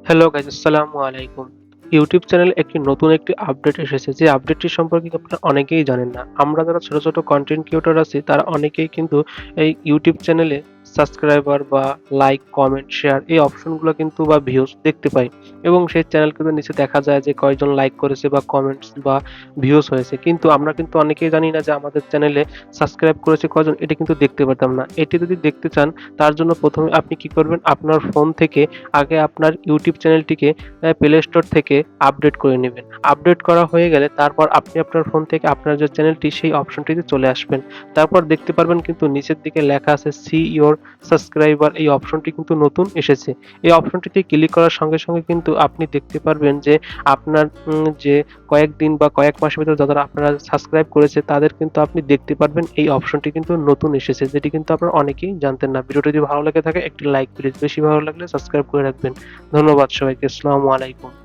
Hello guys, আসসালামু আলাইকুম। YouTube চ্যানেলে নতুন একটি আপডেট এসেছে। যে আপডেটটি সম্পর্কে আপনারা অনেকেই জানেন না। আমরা যারা ছোট, ছোট কনটেন্ট ক্রিয়েটর আছি তারা অনেকেই কিন্তু এই ইউটিউব চ্যানেলে সাবস্ক্রাইবার বা লাইক, কমেন্ট, শেয়ার এই অপশনগুলো কিন্তু বা ভিউজ দেখতে পাই। এবং সেই চ্যানেল কিন্তু নিচে দেখা যায় যে কয়জন লাইক করেছে বা কমেন্টস বা ভিউজ হয়েছে। কিন্তু আমরা কিন্তু অনেকেই জানি না যে আমাদের চ্যানেলে সাবস্ক্রাইব করেছে কয়জন, এটা কিন্তু দেখতে পেতাম না। এটি যদি দেখতে চান তার জন্য ১ম এ আপনি কি করবেন, আপনার ফোন থেকে আগে আপনার ইউটিউব চ্যানেলটিকে প্লে স্টোর থেকে আপডেট করে নিবেন। আপডেট করা হয়ে গেলে তারপর আপনি আপনার ফোন থেকে আপনার যে চ্যানেলটি সেই অপশনটিতে চলে আসবেন। তারপর দেখতে পারবেন কিন্তু নিচের দিকে লেখা আছে সি ইওর সাবস্ক্রাইবার, এই অপশনটি কিন্তু নতুন এসেছে। এই অপশনটিতে ক্লিক করার সঙ্গে, সঙ্গে কিন্তু আপনি দেখতে পারবেন যে আপনার যে কয়েকদিন বা কয়েক মাসের ভেতরে যারা আপনারা সাবস্ক্রাইব করেছে তাদের কিন্তু আপনি দেখতে পারবেন এই অপশনটি কিন্তু নতুন এসেছে, যেটি কিন্তু আপনারা অনেকেই জানতেন না। ভিডিওটি যদি ভালো লেগে থাকে একটি লাইক প্লিজ, বেশি ভালো লাগলে সাবস্ক্রাইব করে রাখবেন। ধন্যবাদ সবাইকে। আসসালামু আলাইকুম।